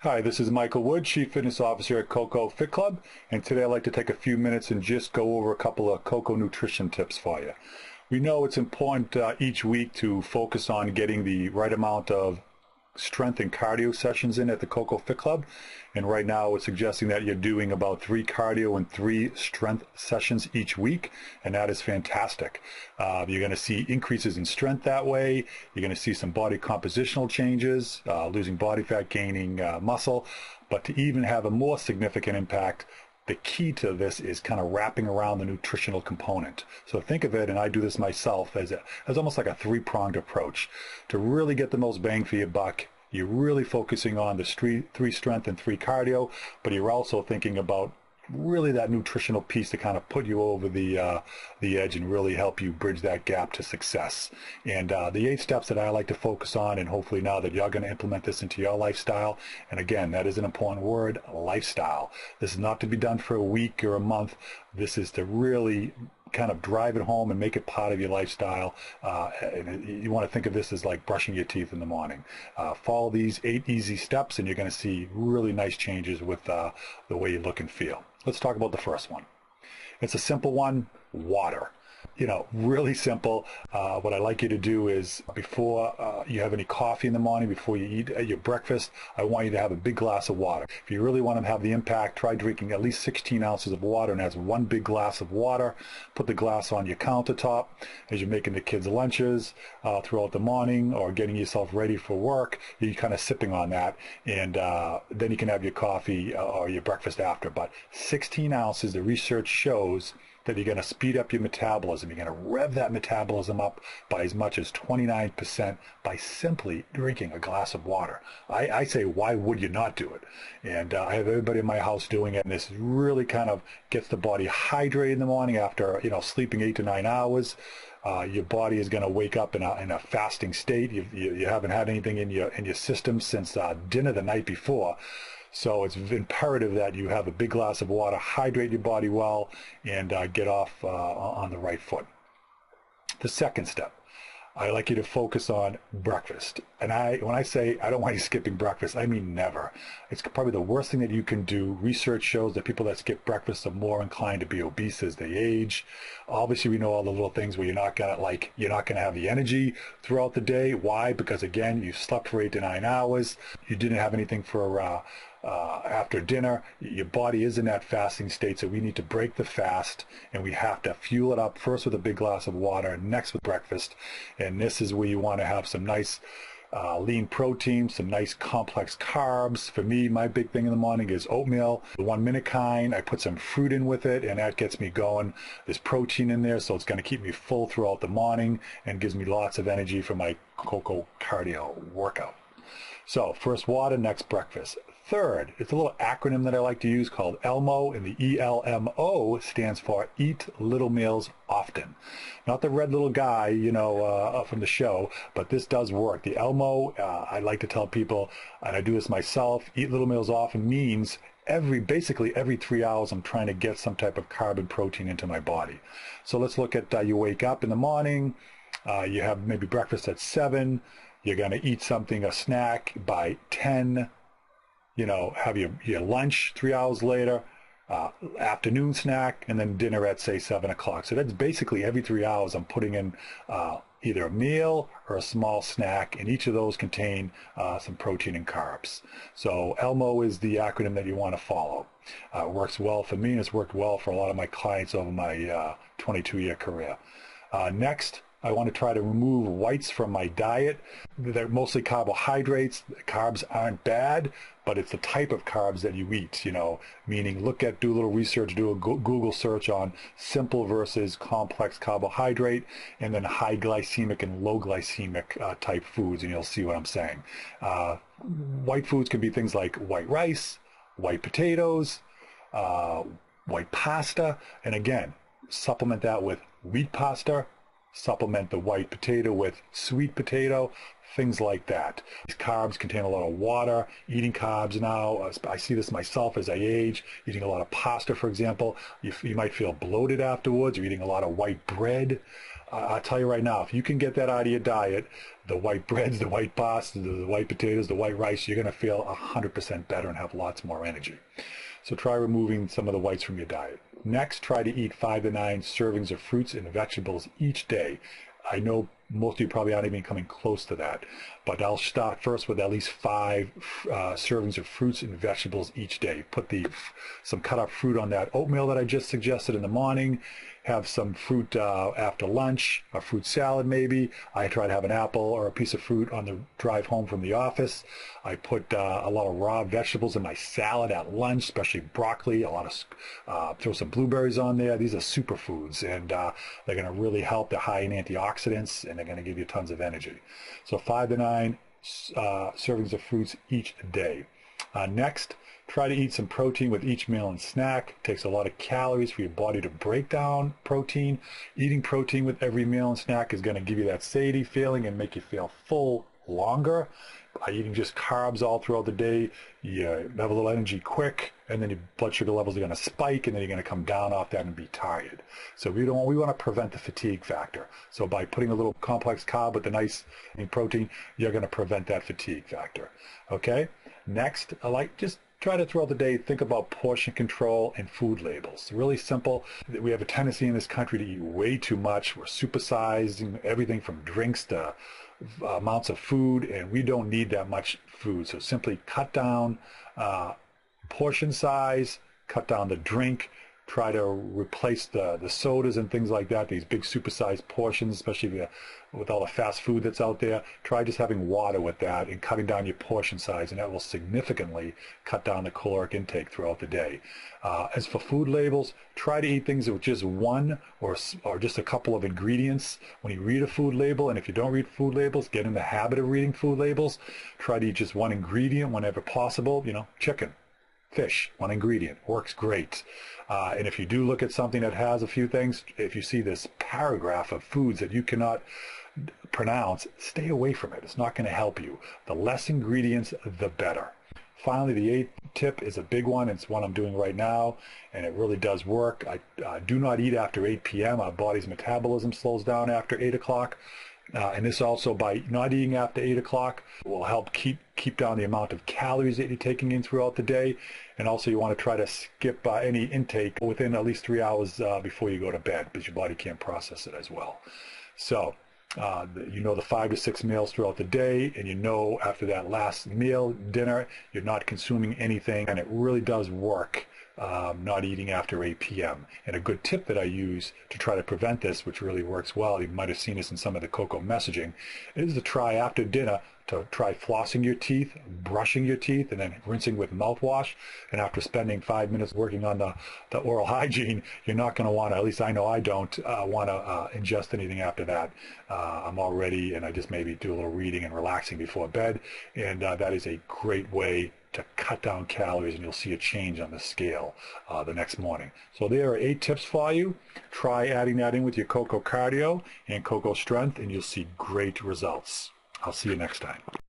Hi, this is Michael Wood, Chief Fitness Officer at Koko FitClub, and today I'd like to take a few minutes and just go over a couple of Koko nutrition tips for you. We know it's important each week to focus on getting the right amount of strength and cardio sessions in at the Koko FitClub, and right now it's suggesting that you're doing about 3 cardio and 3 strength sessions each week, and that is fantastic. You're going to see increases in strength that way. You're going to see some body compositional changes, losing body fat, gaining muscle, but to even have a more significant impact, the key to this is kind of wrapping around the nutritional component. So think of it, and I do this myself, as almost like a 3-pronged approach. To really get the most bang for your buck, you're really focusing on the 3 strength and 3 cardio, but you're also thinking about really that nutritional piece to kind of put you over the edge and really help you bridge that gap to success. And the 8 steps that I like to focus on, and hopefully now that you're going to implement this into your lifestyle, and again, that is an important word, lifestyle. This is not to be done for a week or a month. This is to really kind of drive it home and make it part of your lifestyle. And you want to think of this as like brushing your teeth in the morning. Follow these 8 easy steps and you're going to see really nice changes with the way you look and feel. Let's talk about the first one. It's a simple one: water. Really simple. What I like you to do is before you have any coffee in the morning, before you eat your breakfast, I want you to have a big glass of water. If you really want to have the impact, try drinking at least 16 ounces of water, and that's 1 big glass of water. Put the glass on your countertop as you're making the kids' lunches throughout the morning or getting yourself ready for work. You're kind of sipping on that, and then you can have your coffee or your breakfast after. But 16 ounces, the research shows that you're going to speed up your metabolism. You're going to rev that metabolism up by as much as 29% by simply drinking a glass of water. I say, why would you not do it? And I have everybody in my house doing it, and this really kind of gets the body hydrated in the morning after sleeping 8 to 9 hours. Your body is going to wake up in a fasting state. You haven't had anything in your system since dinner the night before. So it's imperative that you have a big glass of water, hydrate your body well, and get off on the right foot. The second step, I like you to focus on breakfast. And when I say I don't want you skipping breakfast, I mean never. It's probably the worst thing that you can do. Research shows that people that skip breakfast are more inclined to be obese as they age. Obviously, we know all the little things where you're not gonna have the energy throughout the day. Why? Because again, you slept for 8 to 9 hours. You didn't have anything for after dinner. Your body is in that fasting state, so we need to break the fast, and we have to fuel it up first with a big glass of water, next with breakfast. And this is where you want to have some nice lean protein, some nice complex carbs. For me, my big thing in the morning is oatmeal, the 1-minute kind. I put some fruit in with it, and that gets me going. There's protein in there, so it's going to keep me full throughout the morning and gives me lots of energy for my Koko cardio workout. So first water, next breakfast. Third, it's a little acronym that I like to use called ELMO, and the ELMO stands for Eat Little Meals Often. Not the red little guy, from the show, but this does work. The ELMO, I like to tell people, and I do this myself, Eat Little Meals Often means basically every 3 hours I'm trying to get some type of carb and protein into my body. So let's look at you wake up in the morning, you have maybe breakfast at 7, you're going to eat something, a snack by 10, have your lunch 3 hours later, afternoon snack, and then dinner at, say, 7 o'clock. So that's basically every 3 hours I'm putting in either a meal or a small snack, and each of those contain some protein and carbs. So ELMO is the acronym that you want to follow. It works well for me, and it's worked well for a lot of my clients over my 22-year career. Next, I want to try to remove whites from my diet. They're mostly carbohydrates. Carbs aren't bad, but it's the type of carbs that you eat, meaning do a little research, do a Google search on simple versus complex carbohydrate, and then high glycemic and low glycemic type foods, and you'll see what I'm saying. White foods can be things like white rice, white potatoes, white pasta, and again, supplement that with wheat pasta, supplement the white potato with sweet potato, things like that. These carbs contain a lot of water. Eating carbs now, I see this myself as I age, eating a lot of pasta, for example, you might feel bloated afterwards. You're eating a lot of white bread. I'll tell you right now, if you can get that out of your diet, the white breads, the white pasta, the white potatoes, the white rice, you're going to feel 100% better and have lots more energy. So try removing some of the whites from your diet. Next, try to eat 5 to 9 servings of fruits and vegetables each day. I know most of you probably aren't even coming close to that, but I'll start first with at least 5 servings of fruits and vegetables each day. Put some cut up fruit on that oatmeal that I just suggested in the morning. Have some fruit after lunch, a fruit salad maybe. I try to have an apple or a piece of fruit on the drive home from the office. I put a lot of raw vegetables in my salad at lunch, especially broccoli, throw some blueberries on there. These are superfoods, and they're going to really help. They're high in antioxidants, and they're going to give you tons of energy. So 5 to 9 servings of fruits each day. Next, try to eat some protein with each meal and snack. It takes a lot of calories for your body to break down protein. Eating protein with every meal and snack is going to give you that satiety feeling and make you feel full longer. By eating just carbs all throughout the day, you have a little energy quick, and then your blood sugar levels are going to spike, and then you're going to come down off that and be tired. So we want to prevent the fatigue factor. So by putting a little complex carb with the nice protein, you're going to prevent that fatigue factor. Okay? Next, just try to throughout the day think about portion control and food labels. Really simple. We have a tendency in this country to eat way too much. We're supersizing everything from drinks to amounts of food, and we don't need that much food. So simply cut down portion size, cut down the drink, try to replace the sodas and things like that, these big supersized portions, especially with all the fast food that's out there. Try just having water with that and cutting down your portion size, and that will significantly cut down the caloric intake throughout the day. As for food labels, try to eat things with just one or just a couple of ingredients when you read a food label. And if you don't read food labels, get in the habit of reading food labels. Try to eat just one ingredient whenever possible. Chicken, fish, one ingredient, works great. And if you do look at something that has a few things, if you see this paragraph of foods that you cannot pronounce, stay away from it. It's not going to help you. The less ingredients, the better. Finally, the 8th tip is a big one. It's one I'm doing right now, and it really does work. I do not eat after 8 p.m. Our body's metabolism slows down after 8 o'clock. And this also, by not eating after 8 o'clock, will help keep down the amount of calories that you're taking in throughout the day. And also you want to try to skip any intake within at least 3 hours before you go to bed, because your body can't process it as well. So the 5 to 6 meals throughout the day, and after that last meal, dinner, you're not consuming anything, and it really does work. Not eating after 8 p.m. And a good tip that I use to try to prevent this, which really works well, you might have seen this in some of the Koko messaging, is to try after dinner to try flossing your teeth, brushing your teeth, and then rinsing with mouthwash. And after spending 5 minutes working on the oral hygiene, you're not going to want to, at least I know I don't, want to ingest anything after that. I'm all ready, and I just maybe do a little reading and relaxing before bed. And that is a great way to cut down calories, and you'll see a change on the scale the next morning. So there are 8 tips for you. Try adding that in with your Koko Cardio and Koko Strength, and you'll see great results. I'll see you next time.